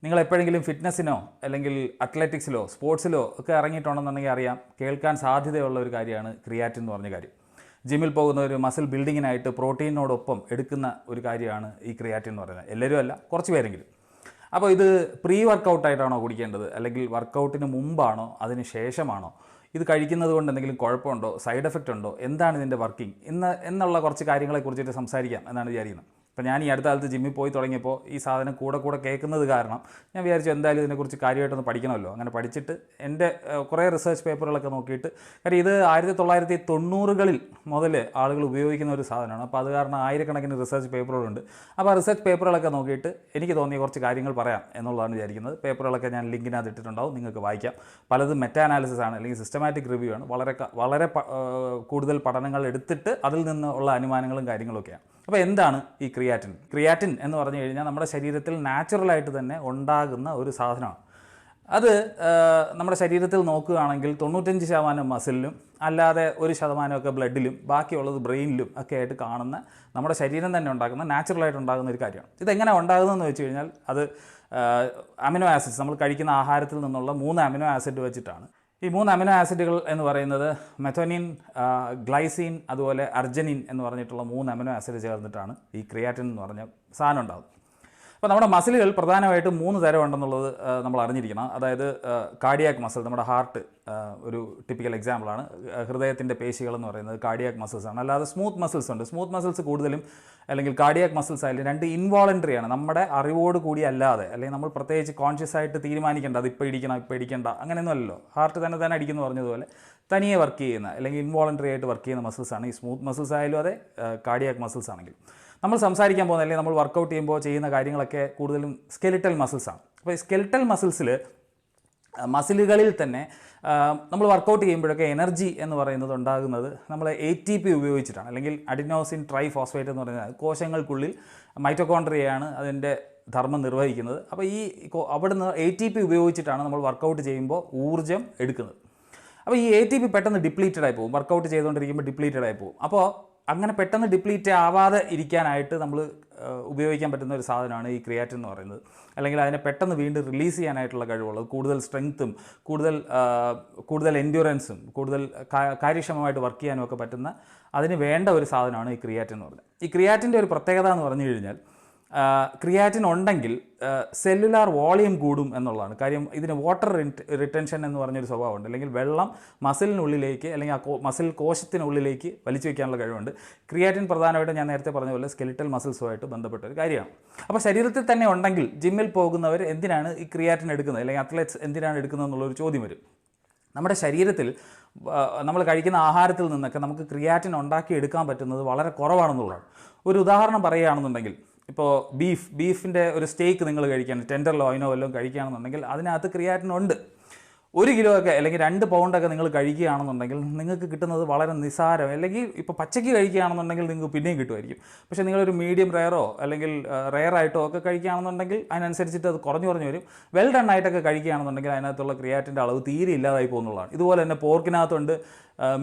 നിങ്ങൾ എപ്പോഴെങ്കിലും ഫിറ്റ്നസ്സിനോ അല്ലെങ്കിൽ അത്ലറ്റിക്സിലോ സ്പോർട്സിലോ ഒക്കെ ഇറങ്ങിയിട്ടുണ്ടെന്നുണ്ടെങ്കിൽ അറിയാം, കേൾക്കാൻ സാധ്യതയുള്ള ഒരു കാര്യമാണ് ക്രിയാറ്റിൻ എന്ന് പറഞ്ഞ കാര്യം. ജിമ്മിൽ പോകുന്ന ഒരു മസിൽ ബിൽഡിങ്ങിനായിട്ട് പ്രോട്ടീനോടൊപ്പം എടുക്കുന്ന ഒരു കാര്യമാണ് ഈ ക്രിയാറ്റിൻ എന്ന് പറയുന്നത്. എല്ലാവരും അല്ല, കുറച്ച് പേരെങ്കിലും. അപ്പോൾ ഇത് പ്രീ വർക്കൗട്ടായിട്ടാണോ കുടിക്കേണ്ടത്, അല്ലെങ്കിൽ വർക്കൗട്ടിന് മുമ്പാണോ അതിന് ശേഷമാണോ, ഇത് കഴിക്കുന്നത് കൊണ്ട് എന്തെങ്കിലും കുഴപ്പമുണ്ടോ, സൈഡ് എഫക്റ്റ് ഉണ്ടോ, എന്താണ് ഇതിൻ്റെ വർക്കിംഗ് എന്നുള്ള കുറച്ച് കാര്യങ്ങളെക്കുറിച്ചിട്ട് സംസാരിക്കാം എന്നാണ് വിചാരിക്കുന്നത്. അപ്പോൾ ഞാൻ ഈ അടുത്ത കാലത്ത് ജിമ്മിൽ പോയി തുടങ്ങിയപ്പോൾ ഈ സാധനം കൂടെ കേൾക്കുന്നത് കാരണം ഞാൻ വിചാരിച്ചു എന്തായാലും ഇതിനെക്കുറിച്ച് കാര്യമായിട്ടൊന്ന് പഠിക്കണമല്ലോ. അങ്ങനെ പഠിച്ചിട്ട് എൻ്റെ കുറേ റിസർച്ച് പേപ്പറുകളൊക്കെ നോക്കിയിട്ട്, കാര്യം ഇത് 1990-കളിൽ മുതൽ ആളുകൾ ഉപയോഗിക്കുന്ന ഒരു സാധനമാണ്. അപ്പോൾ അത് കാരണം ആയിരക്കണക്കിന് റിസർച്ച് പേപ്പറുകളുണ്ട്. അപ്പോൾ ആ റിസർച്ച് പേപ്പറുകളൊക്കെ നോക്കിയിട്ട് എനിക്ക് തോന്നിയ കുറച്ച് കാര്യങ്ങൾ പറയാം എന്നുള്ളതാണ് വിചാരിക്കുന്നത്. പേപ്പറുകളൊക്കെ ഞാൻ ലിങ്കിനകത്ത് ഇട്ടിട്ടുണ്ടാവും, നിങ്ങൾക്ക് വായിക്കാം. പലതും മെറ്റാ അനാലിസിസ് ആണ്, അല്ലെങ്കിൽ സിസ്റ്റമാറ്റിക് റിവ്യൂ ആണ്. വളരെ കൂടുതൽ പഠനങ്ങൾ എടുത്തിട്ട് അതിൽ നിന്നുള്ള അനുമാനങ്ങളും കാര്യങ്ങളൊക്കെയാണ്. അപ്പോൾ എന്താണ് ഈ ക്രിയാറ്റിൻ എന്ന് പറഞ്ഞു കഴിഞ്ഞാൽ നമ്മുടെ ശരീരത്തിൽ നാച്ചുറലായിട്ട് തന്നെ ഉണ്ടാകുന്ന ഒരു സാധനമാണ്. അത് നമ്മുടെ ശരീരത്തിൽ നോക്കുകയാണെങ്കിൽ 95% മസിലിലും അല്ലാതെ 1% ബ്ലഡിലും ബാക്കിയുള്ളത് ബ്രെയിനിലും ഒക്കെ ആയിട്ട് കാണുന്ന നമ്മുടെ ശരീരം തന്നെ ഉണ്ടാക്കുന്ന നാച്ചുറലായിട്ട് ഉണ്ടാകുന്ന ഒരു കാര്യമാണ്. ഇതെങ്ങനെ ഉണ്ടാകുന്നതെന്ന് വെച്ച് കഴിഞ്ഞാൽ അത് അമിനോ ആസിഡ്സ്, നമ്മൾ കഴിക്കുന്ന ആഹാരത്തിൽ നിന്നുള്ള 3 അമിനോ ആസിഡ് വെച്ചിട്ടാണ്. ഈ 3 അമിനോ ആസിഡുകൾ എന്ന് പറയുന്നത് മെഥോനിൻ, ഗ്ലൈസിൻ, അതുപോലെ അർജനിൻ എന്ന് പറഞ്ഞിട്ടുള്ള 3 അമിനോ ആസിഡ് ചേർന്നിട്ടാണ് ഈ ക്രിയാറ്റിൻ എന്ന് പറഞ്ഞ സാധനം ഉണ്ടാകുന്നത്. അപ്പോൾ നമ്മുടെ മസിലുകൾ പ്രധാനമായിട്ടും 3 തരം ഉണ്ടെന്നുള്ളത് നമ്മൾ അറിഞ്ഞിരിക്കണം. അതായത് കാർഡിയാക് മസിൽ, നമ്മുടെ ഹാർട്ട് ഒരു ടിപ്പിക്കൽ എക്സാമ്പിളാണ്. ഹൃദയത്തിൻ്റെ പേശികൾ എന്ന് പറയുന്നത് കാർഡിയാക് മസിൽസ് ആണ്. അല്ലാതെ സ്മൂത്ത് മസിൽസ് ഉണ്ട്. സ്മൂത്ത് മസിൽസ് കൂടുതലും, അല്ലെങ്കിൽ കാർഡിയാക് മസിൽസ് ആയാലും 2 ഇൻവോളണ്ടറി ആണ്. നമ്മുടെ അറിവോട് കൂടി അല്ലാതെ, അല്ലെങ്കിൽ നമ്മൾ പ്രത്യേകിച്ച് കോൺഷ്യസ് ആയിട്ട് തീരുമാനിക്കേണ്ട അത് ഇപ്പോൾ ഇടിക്കണ്ട അങ്ങനെയൊന്നും അല്ലല്ലോ. ഹാർട്ട് തന്നെ അടിക്കുന്നു പറഞ്ഞതുപോലെ തനിയെ വർക്ക് ചെയ്യുന്ന, അല്ലെങ്കിൽ ഇൻവോളണ്ടറി ആയിട്ട് വർക്ക് ചെയ്യുന്ന മസിൽസാണ് ഈ സ്മൂത്ത് മസിൽസ് ആയാലും അതെ, കാർഡിയാക് മസിൽസ് ആണെങ്കിലും. നമ്മൾ സംസാരിക്കാൻ പോകുന്ന, അല്ലെങ്കിൽ നമ്മൾ വർക്കൗട്ട് ചെയ്യുമ്പോൾ ചെയ്യുന്ന കാര്യങ്ങളൊക്കെ കൂടുതലും സ്കെലിറ്റൽ മസിൽസാണ്. അപ്പോൾ ഈ സ്കെലിറ്റൽ മസിലുകളിൽ തന്നെ നമ്മൾ വർക്കൗട്ട് ചെയ്യുമ്പോഴൊക്കെ എനർജി എന്ന് പറയുന്നത് ഉണ്ടാകുന്നത് നമ്മൾ ATP ഉപയോഗിച്ചിട്ടാണ്, അല്ലെങ്കിൽ അഡിനോസിൻ ട്രൈഫോസ്ഫേറ്റ് എന്ന് പറയുന്നത് കോശങ്ങൾക്കുള്ളിൽ മൈറ്റോകോൺട്രിയയാണ് അതിൻ്റെ ധർമ്മം നിർവഹിക്കുന്നത്. അപ്പോൾ ഈ അവിടുന്ന് ATP ഉപയോഗിച്ചിട്ടാണ് നമ്മൾ വർക്കൗട്ട് ചെയ്യുമ്പോൾ ഊർജ്ജം എടുക്കുന്നത്. അപ്പോൾ ഈ ATP പെട്ടെന്ന് ഡിപ്ലീറ്റഡ് ആയി പോകും, വർക്കൗട്ട് ചെയ്തുകൊണ്ടിരിക്കുമ്പോൾ ഡിപ്ലീറ്റഡ് ആയി പോകും. അപ്പോൾ അങ്ങനെ പെട്ടെന്ന് ഡിപ്ലീറ്റ് ആവാതെ ഇരിക്കാനായിട്ട് നമ്മൾ ഉപയോഗിക്കാൻ പറ്റുന്ന ഒരു സാധനമാണ് ഈ ക്രിയാറ്റിൻ എന്ന് പറയുന്നത്. അല്ലെങ്കിൽ അതിനെ പെട്ടെന്ന് വീണ്ടും റിലീസ് ചെയ്യാനായിട്ടുള്ള കഴിവുള്ളത്, കൂടുതൽ സ്ട്രെങ്ത്തും കൂടുതൽ എൻഡ്യൂറൻസും കൂടുതൽ കാര്യക്ഷമമായിട്ട് വർക്ക് ചെയ്യാനും ഒക്കെ പറ്റുന്ന, അതിന് വേണ്ട ഒരു സാധനമാണ് ഈ ക്രിയാറ്റിൻ എന്ന് പറയുന്നത്. ഈ ക്രിയാറ്റിൻ്റെ ഒരു പ്രത്യേകത എന്ന് പറഞ്ഞു കഴിഞ്ഞാൽ, ക്രിയാറ്റിൻ ഉണ്ടെങ്കിൽ സെല്ലുലാർ വോളിയം കൂടും എന്നുള്ളതാണ് കാര്യം. ഇതിന് വാട്ടർ റിട്ടൻഷൻ എന്ന് പറഞ്ഞൊരു സ്വഭാവമുണ്ട്, അല്ലെങ്കിൽ വെള്ളം മസിലിനുള്ളിലേക്ക്, അല്ലെങ്കിൽ ആ മസിൽ കോശത്തിനുള്ളിലേക്ക് വലിച്ചു വയ്ക്കാനുള്ള കഴിവുണ്ട്. ക്രിയാറ്റിൻ പ്രധാനമായിട്ടും ഞാൻ നേരത്തെ പറഞ്ഞ പോലെ സ്കെലിറ്റൽ മസിൽസുമായിട്ട് ബന്ധപ്പെട്ട ഒരു കാര്യമാണ്. അപ്പോൾ ശരീരത്തിൽ തന്നെ ഉണ്ടെങ്കിൽ ജിമ്മിൽ പോകുന്നവർ എന്തിനാണ് ഈ ക്രിയാറ്റിൻ എടുക്കുന്നത്, അല്ലെങ്കിൽ അത്ലറ്റ്സ് എന്തിനാണ് എടുക്കുന്നത് എന്നുള്ളൊരു ചോദ്യം വരും. നമ്മുടെ ശരീരത്തിൽ നമ്മൾ കഴിക്കുന്ന ആഹാരത്തിൽ നിന്നൊക്കെ നമുക്ക് ക്രിയാറ്റിൻ ഉണ്ടാക്കിയെടുക്കാൻ പറ്റുന്നത് വളരെ കുറവാണെന്നുള്ളതാണ്. ഒരു ഉദാഹരണം പറയുകയാണെന്നുണ്ടെങ്കിൽ, ഇപ്പോൾ ബീഫിൻ്റെ ഒരു സ്റ്റേക്ക് നിങ്ങൾ കഴിക്കുകയാണ്, ടെൻഡർ ലോയിനോ വല്ലതും കഴിക്കുകയാണെന്നുണ്ടെങ്കിൽ അതിനകത്ത് ക്രിയാറ്റിൻ ഉണ്ട്. 1 കിലോ ഒക്കെ അല്ലെങ്കിൽ 2 പൗണ്ടൊക്കെ നിങ്ങൾ കഴിക്കുകയാണെന്നുണ്ടെങ്കിൽ നിങ്ങൾക്ക് കിട്ടുന്നത് വളരെ നിസ്സാരം. അല്ലെങ്കിൽ ഇപ്പോൾ പച്ചയ്ക്ക് കഴിക്കുകയാണെന്നുണ്ടെങ്കിൽ നിങ്ങൾക്ക് പിന്നെയും കിട്ടുമായിരിക്കും. പക്ഷേ നിങ്ങളൊരു മീഡിയം റെയറോ അല്ലെങ്കിൽ റെയറായിട്ടോ ഒക്കെ കഴിക്കുകയാണെന്നുണ്ടെങ്കിൽ അതിനനുസരിച്ചിട്ട് അത് കുറഞ്ഞു വരും. വെൽ ഡൺ ആയിട്ടൊക്കെ കഴിക്കുകയാണെന്നുണ്ടെങ്കിൽ അതിനകത്തുള്ള ക്രിയാറ്റിൻ്റെ അളവ് തീരെ ഇല്ലാതായി പോകുന്നതാണ്. ഇതുപോലെ തന്നെ പോർക്കിനകത്തുണ്ട്,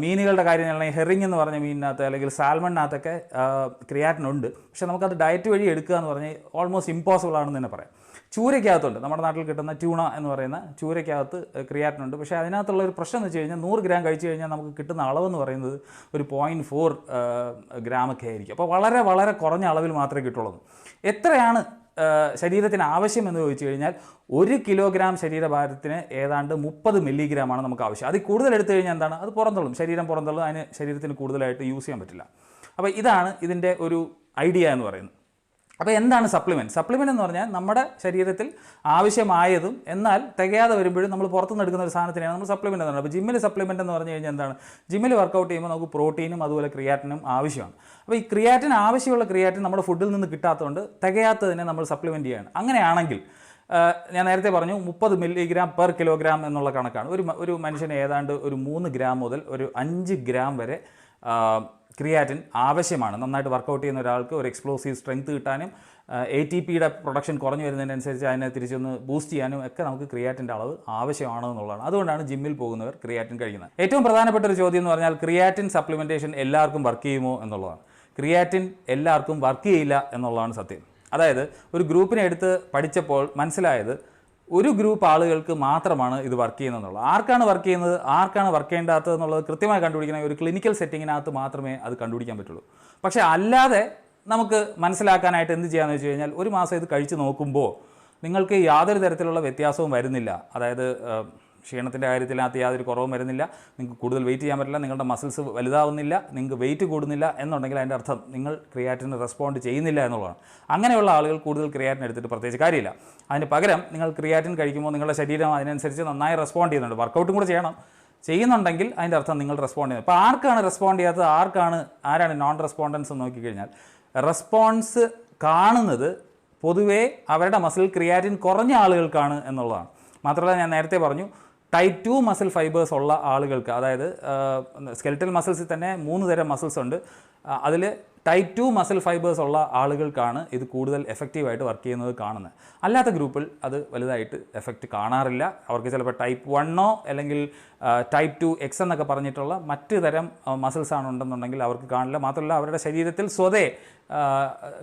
മീനുകളുടെ കാര്യം, അല്ലെങ്കിൽ ഹെറിങ് എന്ന് പറഞ്ഞ മീനിനകത്ത് അല്ലെങ്കിൽ സാൽമണിനകത്തൊക്കെ ക്രിയാറ്റിൻ ഉണ്ട്. പക്ഷേ നമുക്കത് ഡയറ്റ് വഴി എടുക്കുക എന്ന് പറഞ്ഞാൽ ഓൾമോസ്റ്റ് ഇമ്പോസിബിൾ ആണെന്ന് തന്നെ പറയാം. ചൂരയ്ക്കകത്തുണ്ട്, നമ്മുടെ നാട്ടിൽ കിട്ടുന്ന ട്യൂണ എന്ന് പറയുന്ന ചൂരയ്ക്കകത്ത് ക്രിയാറ്റിൻ ഉണ്ട്. പക്ഷേ അതിനകത്തുള്ള ഒരു പ്രശ്നം എന്ന് വെച്ച് കഴിഞ്ഞാൽ 100 ഗ്രാം കഴിച്ചു കഴിഞ്ഞാൽ നമുക്ക് കിട്ടുന്ന അളവെന്ന് പറയുന്നത് ഒരു 0.4 ഗ്രാമൊക്കെ ആയിരിക്കും. അപ്പോൾ വളരെ കുറഞ്ഞ അളവിൽ മാത്രമേ കിട്ടുള്ളൂ. എത്രയാണ് ശരീരത്തിന് ആവശ്യമെന്ന് ചോദിച്ചു കഴിഞ്ഞാൽ 1 കിലോഗ്രാം ശരീരഭാരത്തിന് ഏതാണ്ട് 30 മില്ലിഗ്രാമാണ് നമുക്ക് ആവശ്യം. അതിൽ കൂടുതൽ എടുത്തു കഴിഞ്ഞാൽ എന്താണ്, അത് ശരീരം പുറന്തള്ളും, അതിന് ശരീരത്തിന് കൂടുതലായിട്ട് യൂസ് ചെയ്യാൻ പറ്റില്ല. അപ്പോൾ ഇതാണ് ഇതിൻ്റെ ഒരു ഐഡിയ എന്ന് പറയുന്നത്. അപ്പോൾ എന്താണ് സപ്ലിമെൻറ്റ് എന്ന് പറഞ്ഞാൽ നമ്മുടെ ശരീരത്തിൽ ആവശ്യമായതും എന്നാൽ തികയാതെ വരുമ്പോഴും നമ്മൾ പുറത്തുനിന്ന് എടുക്കുന്ന ഒരു സാധനത്തിനാണ് നമ്മൾ സപ്ലിമെൻറ്റ് എന്ന് പറയുന്നത്. അപ്പോൾ ജിമ്മിൽ സപ്ലിമെൻറ്റ് എന്ന് പറഞ്ഞു കഴിഞ്ഞാൽ എന്താണ്, ജിമ്മിൽ വർക്കൗട്ട് ചെയ്യുമ്പോൾ നമുക്ക് പ്രോട്ടീനും അതുപോലെ ക്രിയാറ്റിനും ആവശ്യമാണ്. അപ്പോൾ ഈ ആവശ്യമുള്ള ക്രിയാറ്റിൻ നമ്മുടെ ഫുഡിൽ നിന്ന് കിട്ടാത്തതുകൊണ്ട് തികയാത്തതിനെ നമ്മൾ സപ്ലിമെൻറ്റ് ചെയ്യാണ്. അങ്ങനെയാണെങ്കിൽ ഞാൻ നേരത്തെ പറഞ്ഞു 30 മില്ലിഗ്രാം പെർ കിലോഗ്രാം എന്നുള്ള കണക്കാണ്. ഒരു മനുഷ്യന് ഏതാണ്ട് ഒരു 3 ഗ്രാം മുതൽ ഒരു 5 ഗ്രാം വരെ ക്രിയാറ്റിൻ ആവശ്യമാണ്. നന്നായിട്ട് വർക്കൗട്ട് ചെയ്യുന്ന ഒരാൾക്ക് ഒരു എക്സ്പ്ലോസീവ് സ്ട്രെങ്ത് കിട്ടാനും ATPയുടെ പ്രൊഡക്ഷൻ കുറഞ്ഞു വരുന്നതിനനുസരിച്ച് അതിനെ തിരിച്ചൊന്ന് ബൂസ്റ്റ് ചെയ്യാനും ഒക്കെ നമുക്ക് ക്രിയാറ്റിൻ്റെ അളവ് ആവശ്യമാണ് എന്നുള്ളതാണ്. അതുകൊണ്ടാണ് ജിമ്മിൽ പോകുന്നവർ ക്രിയാറ്റിൻ കഴിക്കുന്നത്. ഏറ്റവും പ്രധാനപ്പെട്ട ഒരു ചോദ്യം എന്ന് പറഞ്ഞാൽ, ക്രിയാറ്റിൻ സപ്ലിമെൻറ്റേഷൻ എല്ലാവർക്കും വർക്ക് ചെയ്യുമോ എന്നുള്ളതാണ്. ക്രിയാറ്റിൻ എല്ലാവർക്കും വർക്ക് ചെയ്യില്ല എന്നുള്ളതാണ് സത്യം. അതായത് ഒരു ഗ്രൂപ്പിനെ എടുത്ത് പഠിച്ചപ്പോൾ മനസ്സിലായത് ഒരു ഗ്രൂപ്പ് ആളുകൾക്ക് മാത്രമാണ് ഇത് വർക്ക് ചെയ്യുന്നതെന്നുള്ളത്. ആർക്കാണ് വർക്ക് ചെയ്യുന്നത്, ആർക്കാണ് വർക്ക് ചെയ്യേണ്ടാത്തത് എന്നുള്ളത് കൃത്യമായി കണ്ടുപിടിക്കണ ഒരു ക്ലിനിക്കൽ സെറ്റിങ്ങിനകത്ത് മാത്രമേ അത് കണ്ടുപിടിക്കാൻ പറ്റുള്ളൂ. പക്ഷേ അല്ലാതെ നമുക്ക് മനസ്സിലാക്കാനായിട്ട് എന്ത് ചെയ്യാമെന്ന് വെച്ച് കഴിഞ്ഞാൽ ഒരു മാസം ഇത് കഴിച്ച് നോക്കുമ്പോൾ നിങ്ങൾക്ക് യാതൊരു തരത്തിലുള്ള വ്യത്യാസവും വരുന്നില്ല. അതായത് ക്ഷീണത്തിൻ്റെ കാര്യത്തിനകത്ത് യാതൊരു കുറവും വരുന്നില്ല, നിങ്ങൾക്ക് കൂടുതൽ വെയിറ്റ് ചെയ്യാൻ പറ്റില്ല, നിങ്ങളുടെ മസിൽസ് വലുതാവുന്നില്ല, നിങ്ങൾക്ക് വെയിറ്റ് കൂടുന്നില്ല എന്നുണ്ടെങ്കിൽ അതിൻ്റെ അർത്ഥം നിങ്ങൾ ക്രിയാറ്റിന് റെസ്പോണ്ട് ചെയ്യുന്നില്ല എന്നുള്ളതാണ്. അങ്ങനെയുള്ള ആളുകൾ കൂടുതൽ ക്രിയാറ്റിൻ എടുത്തിട്ട് പ്രത്യേകിച്ച് കാര്യമില്ല. അതിന് പകരം നിങ്ങൾ ക്രിയാറ്റിൻ കഴിക്കുമ്പോൾ നിങ്ങളുടെ ശരീരം അതിനനുസരിച്ച് നന്നായി റെസ്പോണ്ട് ചെയ്യുന്നുണ്ട്, വർക്കൗട്ടും കൂടെ ചെയ്യുന്നുണ്ടെങ്കിൽ അതിൻ്റെ അർത്ഥം നിങ്ങൾ റെസ്പോണ്ട് ചെയ്യുന്നത്. അപ്പോൾ ആർക്കാണ് റെസ്പോണ്ട് ചെയ്യാത്തത്, ആരാണ് നോൺ റെസ്പോണ്ടൻസ് എന്ന് നോക്കിക്കഴിഞ്ഞാൽ റെസ്പോൺസ് കാണുന്നത് പൊതുവേ അവരുടെ മസിൽ ക്രിയാറ്റിൻ കുറഞ്ഞ ആളുകൾക്കാണ് എന്നുള്ളതാണ്. മാത്രമല്ല ഞാൻ നേരത്തെ പറഞ്ഞു ടൈപ്പ് 2 മസിൽ ഫൈബേഴ്സ് ഉള്ള ആളുകൾക്ക്, അതായത് സ്കെൽറ്റൽ മസിൽസിൽ തന്നെ 3 തരം മസിൽസ് ഉണ്ട്, അതിൽ ടൈപ്പ് 2 മസിൽ ഫൈബേഴ്സ് ഉള്ള ആളുകൾക്കാണ് ഇത് കൂടുതൽ എഫക്റ്റീവായിട്ട് വർക്ക് ചെയ്യുന്നത് കാണുന്നത്. അല്ലാത്ത ഗ്രൂപ്പിൽ അത് വലുതായിട്ട് എഫക്റ്റ് കാണാറില്ല. അവർക്ക് ചിലപ്പോൾ ടൈപ്പ് 1 അല്ലെങ്കിൽ ടൈപ്പ് 2X എന്നൊക്കെ പറഞ്ഞിട്ടുള്ള മറ്റ് തരം മസിൽസ് ആണെന്നുണ്ടെന്നുണ്ടെങ്കിൽ അവർക്ക് കാണില്ല. മാത്രമല്ല അവരുടെ ശരീരത്തിൽ സ്വതേ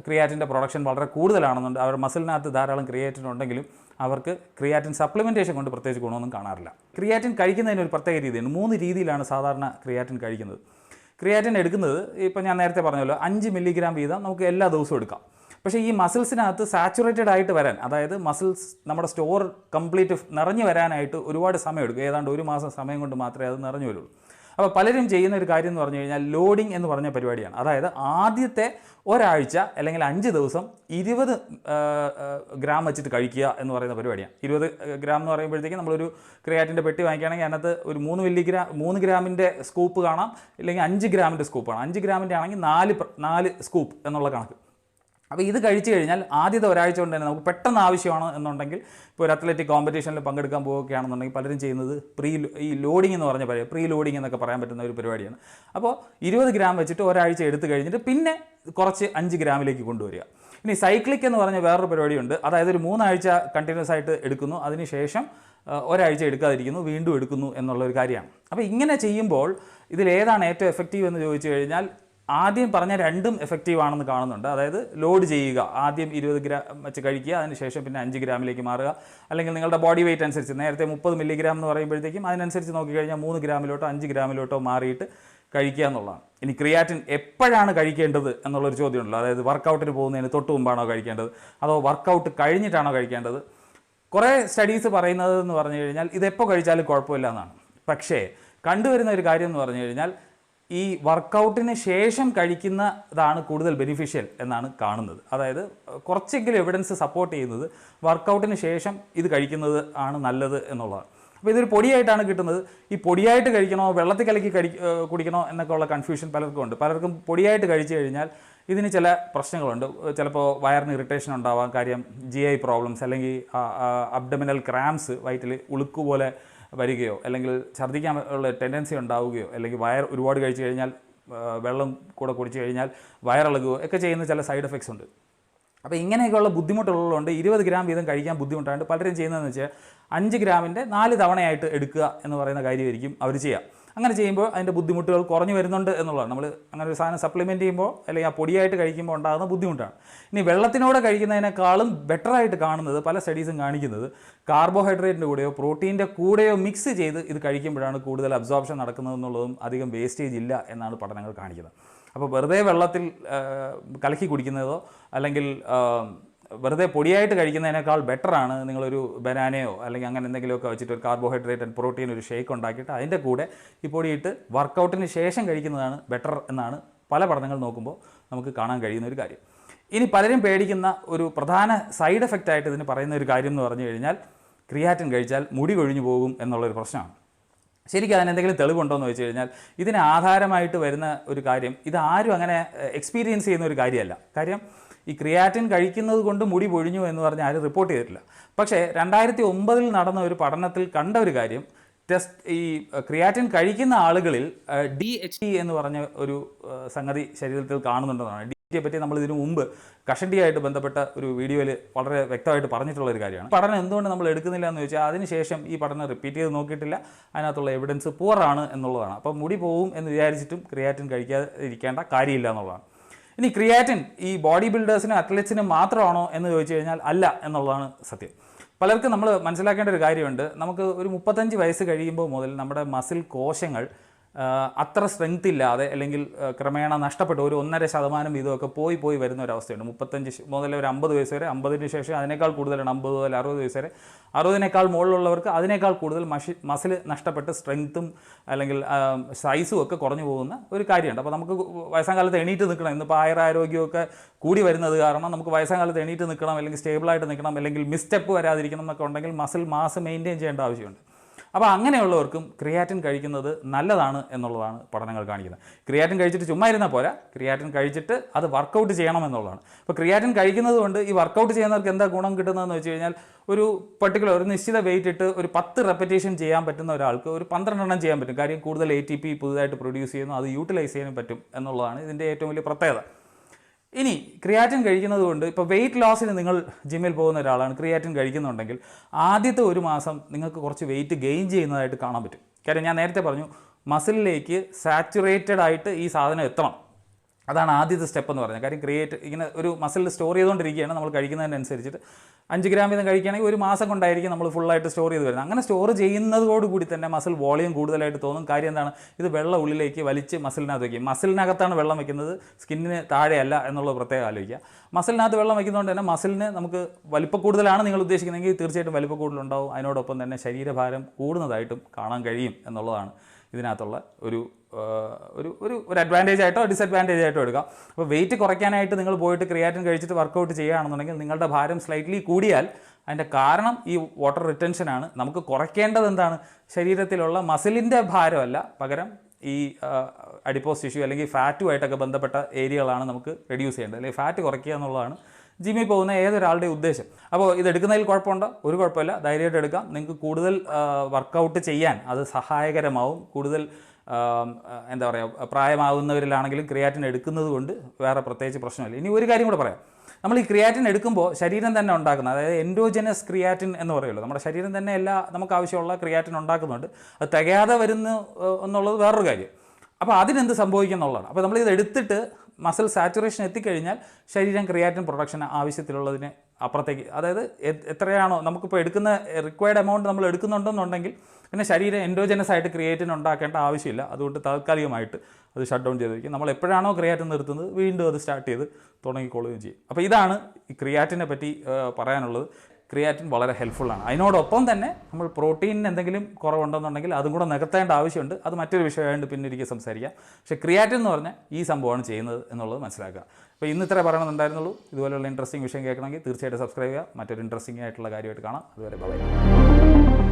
ക്രിയാറ്റിൻ്റെ പ്രൊഡക്ഷൻ വളരെ കൂടുതലാണെന്നുണ്ട്, അവരുടെ മസിലിനകത്ത് ധാരാളം ക്രിയാറ്റിൻ ഉണ്ടെങ്കിലും അവർക്ക് ക്രിയാറ്റിൻ സപ്ലിമെൻറ്റേഷൻ കൊണ്ട് പ്രത്യേകിച്ച് ഗുണമൊന്നും കാണാറില്ല. ക്രിയാറ്റിൻ കഴിക്കുന്നതിന് ഒരു പ്രത്യേക രീതിയാണ്. 3 രീതിയിലാണ് സാധാരണ ക്രിയാറ്റിൻ കഴിക്കുന്നത്. ക്രിയാറ്റിൻ എടുക്കുന്നത് ഇപ്പോൾ ഞാൻ നേരത്തെ പറഞ്ഞല്ലോ 5 മില്ലിഗ്രാം വീതം നമുക്ക് എല്ലാ ദിവസവും എടുക്കാം. പക്ഷേ ഈ മസിൽസിനകത്ത് സാച്ചുറേറ്റഡ് ആയിട്ട് വരാൻ, അതായത് മസിൽസ് നമ്മുടെ സ്റ്റോർ കംപ്ലീറ്റ് നിറഞ്ഞു വരാനായിട്ട് ഒരുപാട് സമയം എടുക്കും. ഏതാണ്ട് 1 മാസം സമയം കൊണ്ട് മാത്രമേ അത് നിറഞ്ഞു വരുള്ളൂ. അപ്പോൾ പലരും ചെയ്യുന്ന ഒരു കാര്യം എന്ന് പറഞ്ഞു കഴിഞ്ഞാൽ ലോഡിംഗ് എന്ന് പറഞ്ഞ പരിപാടിയാണ്. അതായത് ആദ്യത്തെ ഒരാഴ്ച അല്ലെങ്കിൽ 5 ദിവസം 20 ഗ്രാം വെച്ചിട്ട് കഴിക്കുക എന്ന് പറയുന്ന പരിപാടിയാണ്. 20 ഗ്രാം എന്ന് പറയുമ്പോഴത്തേക്കും നമ്മളൊരു ക്രിയാറ്റിൻ്റെ പെട്ടി വാങ്ങിക്കുകയാണെങ്കിൽ അതിനകത്ത് ഒരു 3 ഗ്രാമിൻ്റെ സ്കൂപ്പ് കാണാം, ഇല്ലെങ്കിൽ 5 ഗ്രാമിൻ്റെ സ്കൂപ്പ് കാണാം. 5 ഗ്രാമിൻ്റെ ആണെങ്കിൽ 4 സ്കൂപ്പ് എന്നുള്ള കണക്ക്. അപ്പോൾ ഇത് കഴിച്ചു കഴിഞ്ഞാൽ ആദ്യത്തെ ഒരാഴ്ച കൊണ്ട് തന്നെ നമുക്ക് പെട്ടെന്ന് ആവശ്യമാണ് എന്നുണ്ടെങ്കിൽ, ഇപ്പോൾ ഒരു അത്ലറ്റിക് കോമ്പറ്റീഷനിൽ പങ്കെടുക്കാൻ പോവുകയാണെന്നുണ്ടെങ്കിൽ പലരും ചെയ്യുന്നത് ഈ ലോഡിംഗ് എന്ന് പറഞ്ഞ പരിപാടി, പ്രീ ലോഡിംഗ് എന്നൊക്കെ പറയാൻ പറ്റുന്ന ഒരു പരിപാടിയാണ്. അപ്പോൾ 20 ഗ്രാം വെച്ചിട്ട് ഒരാഴ്ച എടുത്തു കഴിഞ്ഞിട്ട് പിന്നെ കുറച്ച് 5 ഗ്രാമിലേക്ക് കൊണ്ടുവരിക. ഇനി സൈക്ലിക് എന്ന് പറഞ്ഞ വേറൊരു പരിപാടിയുണ്ട്. അതായത് ഒരു 3 ആഴ്ച കണ്ടിന്യൂസ് ആയിട്ട് എടുക്കുന്നു, അതിനുശേഷം ഒരാഴ്ച എടുക്കാതിരിക്കുന്നു, വീണ്ടും എടുക്കുന്നു എന്നുള്ളൊരു കാര്യമാണ്. അപ്പോൾ ഇങ്ങനെ ചെയ്യുമ്പോൾ ഇതിലേതാണ് ഏറ്റവും എഫക്റ്റീവ് എന്ന് ചോദിച്ചു കഴിഞ്ഞാൽ ആദ്യം പറഞ്ഞ രണ്ടും എഫക്റ്റീവ് ആണെന്ന് കാണുന്നുണ്ട്. അതായത് ലോഡ് ചെയ്യുക, ആദ്യം 20 ഗ്രാം വെച്ച് കഴിക്കുക, അതിനുശേഷം പിന്നെ 5 ഗ്രാമിലേക്ക് മാറുക. അല്ലെങ്കിൽ നിങ്ങളുടെ ബോഡി വെയിറ്റ് അനുസരിച്ച് നേരത്തെ 30 മില്ലിഗ്രാം എന്ന് പറയുമ്പോഴത്തേക്കും അതിനനുസരിച്ച് നോക്കിക്കഴിഞ്ഞാൽ 3 ഗ്രാമിലോട്ടോ 5 ഗ്രാമിലോട്ടോ മാറിയിട്ട് കഴിക്കുക എന്നുള്ളതാണ്. ഇനി ക്രിയാറ്റിൻ എപ്പോഴാണ് കഴിക്കേണ്ടത് എന്നുള്ളൊരു ചോദ്യമുണ്ടല്ലോ. അതായത് വർക്കൗട്ടിന് പോകുന്നതിന് തൊട്ട് മുമ്പാണോ കഴിക്കേണ്ടത്, അതോ വർക്കൗട്ട് കഴിഞ്ഞിട്ടാണോ കഴിക്കേണ്ടത്? കുറേ സ്റ്റഡീസ് പറയുന്നത് എന്ന് പറഞ്ഞു കഴിഞ്ഞാൽ ഇതെപ്പോൾ കഴിച്ചാലും കുഴപ്പമില്ല എന്നാണ്. പക്ഷേ കണ്ടുവരുന്ന ഒരു കാര്യം എന്ന് പറഞ്ഞു കഴിഞ്ഞാൽ ഈ വർക്കൗട്ടിന് ശേഷം കഴിക്കുന്നതാണ് കൂടുതൽ ബെനിഫിഷ്യൽ എന്നാണ് കാണുന്നത്. അതായത് കുറച്ചെങ്കിലും എവിഡൻസ് സപ്പോർട്ട് ചെയ്യുന്നത് വർക്കൗട്ടിന് ശേഷം ഇത് കഴിക്കുന്നത് ആണ് നല്ലത് എന്നുള്ളതാണ്. അപ്പോൾ ഇതൊരു പൊടിയായിട്ടാണ് കിട്ടുന്നത്. ഈ പൊടിയായിട്ട് കഴിക്കണോ വെള്ളത്തിൽ കലക്കി കുടിക്കണോ എന്നൊക്കെ ഉള്ള കൺഫ്യൂഷൻ പലർക്കും ഉണ്ട്. പലർക്കും പൊടിയായിട്ട് കഴിച്ചു കഴിഞ്ഞാൽ ഇതിന് ചില പ്രശ്നങ്ങളുണ്ട്. ചിലപ്പോൾ വയറിന് ഇറിറ്റേഷൻ ഉണ്ടാവാം, കാര്യം GI പ്രോബ്ലംസ് അല്ലെങ്കിൽ അബ്ഡമിനൽ ക്രാംസ്, വയറ്റിൽ ഉളുക്ക് പോലെ വരികയോ അല്ലെങ്കിൽ ഛർദ്ദിക്കാൻ ഉള്ള ടെൻഡൻസി ഉണ്ടാവുകയോ അല്ലെങ്കിൽ ഒരുപാട് കഴിച്ചു കഴിഞ്ഞാൽ വെള്ളം കൂടെ കുടിച്ചു കഴിഞ്ഞാൽ വയറിളകുകയോ ഒക്കെ ചെയ്യുന്ന ചില സൈഡ് എഫക്ട്സ് ഉണ്ട്. അപ്പോൾ ഇങ്ങനെയൊക്കെയുള്ള ബുദ്ധിമുട്ടുള്ളതുകൊണ്ട് 20 ഗ്രാം വീതം കഴിക്കാൻ ബുദ്ധിമുട്ടായിട്ട് പലരും ചെയ്യുന്നതെന്ന് വെച്ചാൽ 5 ഗ്രാമിൻ്റെ 4 തവണയായിട്ട് എടുക്കുക എന്ന് പറയുന്ന കാര്യമായിരിക്കും അവർ ചെയ്യുക. അങ്ങനെ ചെയ്യുമ്പോൾ അതിൻ്റെ ബുദ്ധിമുട്ടുകൾ കുറഞ്ഞു വരുന്നുണ്ട് എന്നുള്ളതാണ്. നമ്മൾ അങ്ങനെ ഒരു സാധനം സപ്ലിമെൻറ്റ് ചെയ്യുമ്പോൾ അല്ലെങ്കിൽ ആ പൊടിയായിട്ട് കഴിക്കുമ്പോൾ ഉണ്ടാകുന്ന ബുദ്ധിമുട്ടാണ്. ഇനി വെള്ളത്തിനോടെ കഴിക്കുന്നതിനേക്കാളും ബെറ്ററായിട്ട് കാണുന്നത്, പല സ്റ്റഡീസും കാണിക്കുന്നത്, കാർബോഹൈഡ്രേറ്റിൻ്റെ കൂടെയോ പ്രോട്ടീൻ്റെ കൂടെയോ മിക്സ് ചെയ്ത് ഇത് കഴിക്കുമ്പോഴാണ് കൂടുതൽ അബ്സോർപ്ഷൻ നടക്കുന്നതെന്നുള്ളതും അധികം വേസ്റ്റേജ് ഇല്ല എന്നാണ് പഠനങ്ങൾ കാണിക്കുന്നത്. അപ്പോൾ വെറുതെ വെള്ളത്തിൽ കലക്കി കുടിക്കുന്നതോ അല്ലെങ്കിൽ വെറുതെ പൊടിയായിട്ട് കഴിക്കുന്നതിനേക്കാൾ ബെറ്ററാണ് നിങ്ങളൊരു ബനാനയോ അല്ലെങ്കിൽ അങ്ങനെ എന്തെങ്കിലുമൊക്കെ വെച്ചിട്ട് ഒരു കാർബോഹൈഡ്രേറ്റ് ആൻഡ് പ്രോട്ടീൻ ഒരു ഷേക്ക് ഉണ്ടാക്കിയിട്ട് അതിൻ്റെ കൂടെ ഈ പൊടിയിട്ട് വർക്കൗട്ടിന് ശേഷം കഴിക്കുന്നതാണ് ബെറ്റർ എന്നാണ് പല പഠനങ്ങൾ നോക്കുമ്പോൾ നമുക്ക് കാണാൻ കഴിയുന്ന ഒരു കാര്യം. ഇനി പലരും പേടിക്കുന്ന ഒരു പ്രധാന സൈഡ് എഫക്റ്റായിട്ട് ഇതിന് പറയുന്ന ഒരു കാര്യം എന്ന് പറഞ്ഞു കഴിഞ്ഞാൽ ക്രിയാറ്റിൻ കഴിച്ചാൽ മുടി കൊഴിഞ്ഞു പോകും എന്നുള്ളൊരു പ്രശ്നമാണ്. ശരിക്കും അതിനെന്തെങ്കിലും തെളിവുണ്ടോ എന്ന് വെച്ച് കഴിഞ്ഞാൽ ഇതിന് ആധാരമായിട്ട് വരുന്ന ഒരു കാര്യം, ഇതാരും അങ്ങനെ എക്സ്പീരിയൻസ് ചെയ്യുന്ന ഒരു കാര്യമല്ല. കാര്യം ഈ ക്രിയാറ്റിൻ കഴിക്കുന്നത് കൊണ്ട് മുടി പൊഴിഞ്ഞു എന്ന് പറഞ്ഞ് ആരും റിപ്പോർട്ട് ചെയ്തിട്ടില്ല. പക്ഷേ 2009 നടന്ന ഒരു പഠനത്തിൽ കണ്ട ഒരു കാര്യം, ഈ ക്രിയാറ്റിൻ കഴിക്കുന്ന ആളുകളിൽ DHT എന്ന് പറഞ്ഞ ഒരു സംഗതി ശരീരത്തിൽ കാണുന്നുണ്ടെന്നാണ്. DHTയെ പറ്റി നമ്മൾ ഇതിനു മുമ്പ് കഷണ്ടിയായിട്ട് ബന്ധപ്പെട്ട ഒരു വീഡിയോയിൽ വളരെ വ്യക്തമായിട്ട് പറഞ്ഞിട്ടുള്ള ഒരു കാര്യമാണ്. പഠനം എന്തുകൊണ്ട് നമ്മൾ എടുക്കുന്നില്ല എന്ന് ചോദിച്ചാൽ അതിനുശേഷം ഈ പഠനം റിപ്പീറ്റ് ചെയ്ത് നോക്കിയിട്ടില്ല, അതിനകത്തുള്ള എവിഡൻസ് പൂറാണ് എന്നുള്ളതാണ്. അപ്പോൾ മുടി പോവും എന്ന് വിചാരിച്ചിട്ടും ക്രിയാറ്റിൻ കഴിക്കാതിരിക്കേണ്ട കാര്യമില്ല എന്നുള്ളതാണ്. ഇനി ക്രിയാറ്റിൻ ഈ ബോഡി ബിൽഡേഴ്സിനും അത്ലറ്റ്സിനും മാത്രമാണോ എന്ന് ചോദിച്ചു കഴിഞ്ഞാൽ അല്ല എന്നുള്ളതാണ് സത്യം. പലർക്കും നമ്മൾ മനസ്സിലാക്കേണ്ട ഒരു കാര്യമുണ്ട്. നമുക്ക് ഒരു 35 വയസ്സ് കഴിയുമ്പോൾ മുതൽ നമ്മുടെ മസിൽ കോശങ്ങൾ അത്ര സ്ട്രെങ്ത് ഇല്ലാതെ അല്ലെങ്കിൽ ക്രമേണ നഷ്ടപ്പെട്ട് ഒരു 1.5% വീതമൊക്കെ പോയി വരുന്ന ഒരു അവസ്ഥയുണ്ട്. 35 മുതൽ ഒരു 50 വയസ്സ് വരെ, 50ന് ശേഷം അതിനേക്കാൾ കൂടുതലാണ് 50 മുതൽ 60 വയസ്സ് വരെ, 60-നേക്കാൾ മുകളിലുള്ളവർക്ക് അതിനേക്കാൾ കൂടുതൽ മസിൽ നഷ്ടപ്പെട്ട് സ്ട്രെങ്ത്തും അല്ലെങ്കിൽ സൈസും ഒക്കെ കുറഞ്ഞു പോകുന്ന ഒരു കാര്യമുണ്ട്. അപ്പോൾ നമുക്ക് വയസ്സാം കാലത്ത് എണീറ്റ് നിൽക്കണം. ഇന്നിപ്പോൾ ആരോഗ്യമൊക്കെ കൂടി വരുന്നത് കാരണം നമുക്ക് വയസ്സാം കാലത്ത് എണീറ്റ് നിൽക്കണം, അല്ലെങ്കിൽ സ്റ്റേബിളായിട്ട് നിൽക്കണം, അല്ലെങ്കിൽ മിസ്റ്റെപ്പ് വരാതിരിക്കണം എന്നൊക്കെ ഉണ്ടെങ്കിൽ മസിൽ മാസ് മെയിൻറ്റെയിൻ ചെയ്യേണ്ട ആവശ്യമുണ്ട്. അപ്പോൾ അങ്ങനെയുള്ളവർക്കും ക്രിയാറ്റിൻ കഴിക്കുന്നത് നല്ലതാണ് എന്നുള്ളതാണ് പഠനങ്ങൾ കാണിക്കുന്നത്. ക്രിയാറ്റിൻ കഴിച്ചിട്ട് ചുമ്മാ ഇരുന്നാൽ പോരാ, ക്രിയാറ്റിൻ കഴിച്ചിട്ട് അത് വർക്കൗട്ട് ചെയ്യണം എന്നുള്ളതാണ്. അപ്പോൾ ക്രിയാറ്റിൻ കഴിക്കുന്നത് കൊണ്ട് ഈ വർക്കൗട്ട് ചെയ്യുന്നവർക്ക് എന്താ ഗുണം കിട്ടുന്നതെന്ന് വെച്ച് കഴിഞ്ഞാൽ ഒരു ഒരു നിശ്ചിത വെയിറ്റ് ഇട്ട് ഒരു 10 റെപ്പറ്റേഷൻ ചെയ്യാൻ പറ്റുന്ന ഒരാൾക്ക് ഒരു 12 എണ്ണം ചെയ്യാൻ പറ്റും. കാര്യം കൂടുതൽ ATP പുതുതായിട്ട് പ്രൊഡ്യൂസ് ചെയ്യുന്നു, അത് യൂട്ടിലൈസ് ചെയ്യാനും പറ്റും എന്നുള്ളതാണ് ഇതിൻ്റെ ഏറ്റവും വലിയ പ്രത്യേകത. ഇനി ക്രിയാറ്റിൻ കഴിക്കുന്നത് കൊണ്ട് ഇപ്പോൾ വെയിറ്റ് ലോസിന് നിങ്ങൾ ജിമ്മിൽ പോകുന്ന ഒരാളാണ്, ക്രിയാറ്റിൻ കഴിക്കുന്നുണ്ടെങ്കിൽ ആദ്യത്തെ ഒരു മാസം നിങ്ങൾക്ക് കുറച്ച് വെയിറ്റ് ഗെയിൻ ചെയ്യുന്നതായിട്ട് കാണാൻ പറ്റും. കാര്യം ഞാൻ നേരത്തെ പറഞ്ഞു, മസിലിലേക്ക് സാച്ചുറേറ്റഡ് ആയിട്ട് ഈ സാധനം എത്തണം. അതാണ് ആദ്യത്തെ സ്റ്റെപ്പ് എന്ന് പറഞ്ഞത്. കാര്യം ഇങ്ങനെ ഒരു മസിൽ സ്റ്റോർ ചെയ്തുകൊണ്ടിരിക്കുകയാണ്. നമ്മൾ കഴിക്കുന്നതിനനുസരിച്ചിട്ട് 5 ഗ്രാം വീതം കഴിക്കുകയാണെങ്കിൽ ഒരു മാസം കൊണ്ടായിരിക്കും നമ്മൾ ഫുള്ളായിട്ട് സ്റ്റോർ ചെയ്ത് വരുന്നത്. അങ്ങനെ സ്റ്റോർ ചെയ്യുന്നതോടുകൂടി തന്നെ മസിൽ വോളിയം കൂടുതലായിട്ട് തോന്നും. കാര്യം എന്താണ്, ഇത് വെള്ളം ഉള്ളിലേക്ക് വലിച്ച് മസിലിനകത്ത് വയ്ക്കും. മസിലിനകത്താണ് വെള്ളം വയ്ക്കുന്നത്, സ്കിന്നിന് താഴെയല്ല എന്നുള്ളത് പ്രത്യേകം ആലോചിക്കുക. മസിലിനകത്ത് വെള്ളം വയ്ക്കുന്നതുകൊണ്ട് തന്നെ മസിലിന് നമുക്ക് വലിപ്പ കൂടുതലാണ് നിങ്ങൾ ഉദ്ദേശിക്കുന്നതെങ്കിൽ തീർച്ചയായിട്ടും വലിപ്പ കൂടുതലുണ്ടാവും. അതിനോടൊപ്പം തന്നെ ശരീരഭാരം കൂടുന്നതായിട്ടും കാണാൻ കഴിയും എന്നുള്ളതാണ് ഇതിനകത്തുള്ള ഒരു അഡ്വാൻറ്റേജ് ആയിട്ടോ ഡിസഡ്വാൻറ്റേജ് ആയിട്ടോ എടുക്കാം. അപ്പോൾ വെയിറ്റ് കുറയ്ക്കാനായിട്ട് നിങ്ങൾ പോയിട്ട് ക്രിയാറ്റിൻ കഴിച്ചിട്ട് വർക്കൗട്ട് ചെയ്യുകയാണെന്നുണ്ടെങ്കിൽ നിങ്ങളുടെ ഭാരം സ്ലൈറ്റ്ലി കൂടിയാൽ അതിൻ്റെ കാരണം ഈ വാട്ടർ റിട്ടൻഷനാണ്. നമുക്ക് കുറയ്ക്കേണ്ടത് എന്താണ്, ശരീരത്തിലുള്ള മസിലിൻ്റെ ഭാരമല്ല, പകരം ഈ അഡിപ്പോസ് ടിഷ്യൂ അല്ലെങ്കിൽ ഫാറ്റുമായിട്ടൊക്കെ ബന്ധപ്പെട്ട ഏരിയകളാണ് നമുക്ക് റെഡ്യൂസ് ചെയ്യേണ്ടത്, അല്ലെങ്കിൽ ഫാറ്റ് കുറയ്ക്കുക എന്നുള്ളതാണ് ജിമ്മിൽ പോകുന്ന ഏതൊരാളുടെ ഉദ്ദേശം. അപ്പോൾ ഇതെടുക്കുന്നതിൽ കുഴപ്പമുണ്ടോ? ഒരു കുഴപ്പമില്ല, ധൈര്യമായിട്ട് എടുക്കാം. നിങ്ങൾക്ക് കൂടുതൽ വർക്കൗട്ട് ചെയ്യാൻ അത് സഹായകരമാവും. കൂടുതൽ എന്താ പറയുക, പ്രായമാകുന്നവരിലാണെങ്കിലും ക്രിയാറ്റിൻ എടുക്കുന്നത് കൊണ്ട് വേറെ പ്രത്യേകിച്ച് പ്രശ്നമില്ല. ഇനി ഒരു കാര്യം കൂടെ പറയാം. നമ്മൾ ഈ ക്രിയാറ്റിൻ എടുക്കുമ്പോൾ ശരീരം തന്നെ ഉണ്ടാക്കുന്ന, അതായത് എൻഡോജനസ് ക്രിയാറ്റിൻ എന്ന് പറയുമല്ലോ, നമ്മുടെ ശരീരം തന്നെ നമുക്ക് ആവശ്യമുള്ള ക്രിയാറ്റിൻ ഉണ്ടാക്കുന്നുണ്ട്. അത് തികയാതെ വരുന്നു എന്നുള്ളത് വേറൊരു കാര്യം. അപ്പോൾ അതിനെന്ത് സംഭവിക്കും എന്നുള്ളതാണ്. അപ്പോൾ നമ്മളിത് എടുത്തിട്ട് മസിൽ സാച്ചുറേഷൻ എത്തിക്കഴിഞ്ഞാൽ ശരീരം ക്രിയാറ്റിൻ പ്രൊഡക്ഷൻ ആവശ്യത്തിലുള്ളതിന് അപ്പുറത്തേക്ക്, അതായത് എത്രയാണോ നമുക്കിപ്പോൾ എടുക്കുന്ന റിക്വയർഡ് എമൗണ്ട് നമ്മൾ എടുക്കുന്നുണ്ടെന്നുണ്ടെങ്കിൽ പിന്നെ ശരീരം എൻഡോജനസ് ആയിട്ട് ക്രിയാറ്റിൻ ഉണ്ടാക്കേണ്ട ആവശ്യമില്ല. അതുകൊണ്ട് താൽക്കാലികമായിട്ട് അത് ഷട്ട് ഡൗൺ ചെയ്തിരിക്കും. നമ്മൾ എപ്പോഴാണോ ക്രിയാറ്റിൻ നിർത്തുന്നത് വീണ്ടും അത് സ്റ്റാർട്ട് ചെയ്ത് തുടങ്ങിക്കൊള്ളുകയും ചെയ്യും. അപ്പോൾ ഇതാണ് ഈ ക്രിയാറ്റിനെ പറ്റി പറയാനുള്ളത്. ക്രിയാറ്റിൻ വളരെ ഹെൽപ്ഫുള്ളാണ്. അതിനോടൊപ്പം തന്നെ നമ്മൾ പ്രോട്ടീനിന് എന്തെങ്കിലും കുറവുണ്ടെന്നുണ്ടെങ്കിൽ അതും കൂടെ നികത്തേണ്ട ആവശ്യമുണ്ട്. അത് മറ്റൊരു വിഷയമായിട്ട് പിന്നെ ഒരിക്കൽ സംസാരിക്കാം. പക്ഷേ ക്രിയാറ്റിൻ എന്ന് പറഞ്ഞാൽ ഈ സംഭവമാണ് ചെയ്യുന്നത് എന്നുള്ളത് മനസ്സിലാക്കുക. അപ്പോൾ ഇന്ന് ഇത്ര പറയണമെന്നുണ്ടായിരുന്നുള്ളൂ. ഇതുപോലെയുള്ള ഇൻട്രസ്റ്റിംഗ് വിഷയം കേൾക്കണമെങ്കിൽ തീർച്ചയായിട്ടും സബ്സ്ക്രൈബ് ചെയ്യുക. മറ്റൊരു ഇൻട്രസ്റ്റിംഗ് ആയിട്ടുള്ള കാര്യമായിട്ട് കാണാം. അതുവരെ ബൈ.